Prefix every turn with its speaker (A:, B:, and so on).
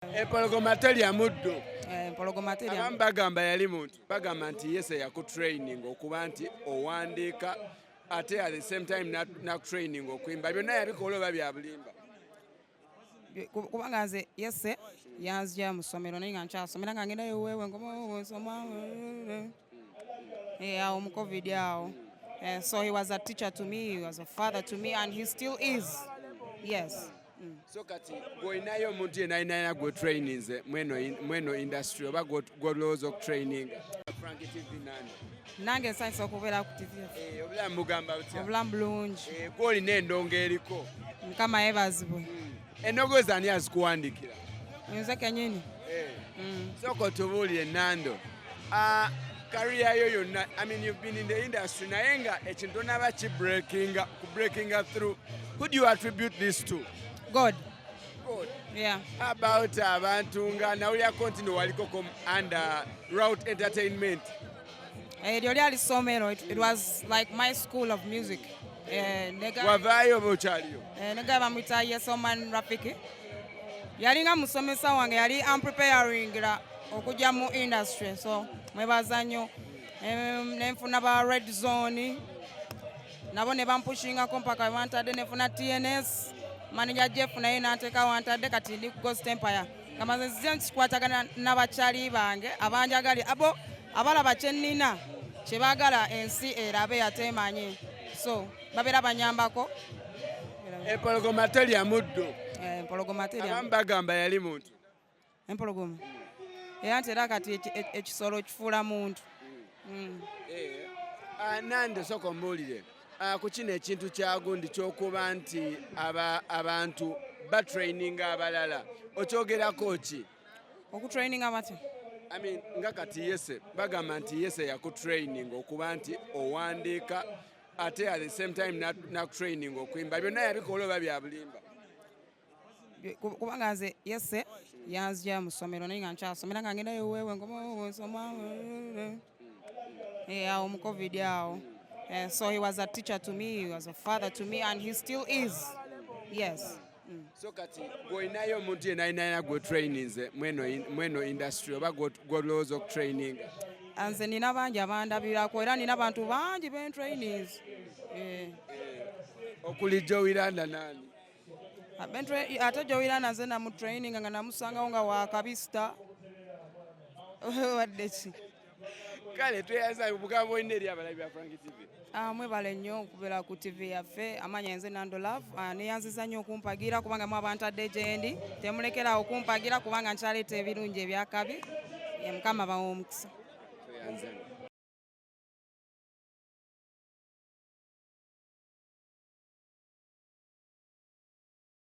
A: Empologoma terya muddo.
B: Empologoma terya.
A: Abamu bagamba yali muntu. Bagamba nti Yese yakutraining okuba nti owandiika ate at the same time nakutraining okuyimba. Byonna yabikola oba bya bulimba?
B: Kubanga nze Yese yanzija mu ssomero naye nga nkyasomera nga ngenda eweewe ngoma nsoma awo mu COVID awo. So he was a teacher to me, he was a father to me, and he still is. Yes.
A: So kati gw'olinayo omuntu yenna alina gwe trainings mweno industry oba gw'olowooza okutraininga? Frankie TV nani?
B: Nange nsanyusa okubeera ku TV.
A: Obulamu bugamba butya?
B: Obulamu bulungi.
A: Gw'olina endongo eriko?
B: Mukama yeebazibwe.
A: Endongo ani azikuwandiikira?
B: Nze kennyini.
A: Sooka otubuulire Nando. Career yo yonna, I mean, you've been in the industry naye nga ekintu n'aba breaking through. Who do you attribute this to?
B: God.
A: God.
B: Yeah.
A: How about abantu nga nawulira continue waliko under Route Entertainment?
B: Eryo lyali ssomero. It was like my school of music.
A: Wavaayo bokyaliyo?
B: Nega bamuyita Yesoman Rafiki. Yali nga musomesa wange yali preparing okujja mu industry, so mwebaza nnyo. Nenfuna ba Red Zone nabo ne bampushingako mpaka wantadde, nefuna TNS manager Jeff naye n'anteeka wantadde, kati ndi ku Ghost Empire. Kamaze nzize nkikwatagana n'abakyali bange abanjagali abo abalaba kye nnina kye baagala ensi erabe ateemanyi, so babeera banyambako.
A: Empologoma terya muddo.
B: Empologoma terya.
A: Abamu bagamba yali muntu.
B: Empologoma era nti era kati ekisolo kifuula muntu.
A: Nando sooka ombuulire ku kino ekintu kya gundi ky'okuba nti abantu batraininga abalala okyogerako ki?
B: Okutraininga batya?
A: I mean, nga kati Yese bagamba nti Yese yakutraining okuba nti owandiika ate at the same time nakutraining okuyimba. Byonna yabikola oba bya bulimba?
B: Kubanga nze Yese yanzija mu ssomero naye nga nkyasomera nga ngenda eweewe ngoma nsoma awo mu COVID awo. So he was a teacher to me, he was a father to me, and he still is. Yes.
A: So kati gw'olinayo omuntu yenna alina gwe trainings mweno industry oba gw'olowooza okutraininga?
B: Nze nina bangi abandabirako era nina abantu bangi trainings.
A: Okuli Joiranda nani?
B: Ate Joiranda nze namutraining nga namusangawo nga wakabisita. Wadde ki?
A: Kale tweyaza bugambo olina eri abalabi ba Frankie TV.
B: Mwebale nnyo okubeera ku TV yaffe. Amanya nze Nando Love. Neyanziza nnyo okumpagira kubanga mwabantadde gye ndi. Temulekerawo okumpagira kubanga nkyaleeta ebirungi ebyakabi. Mukama bawe omukisa.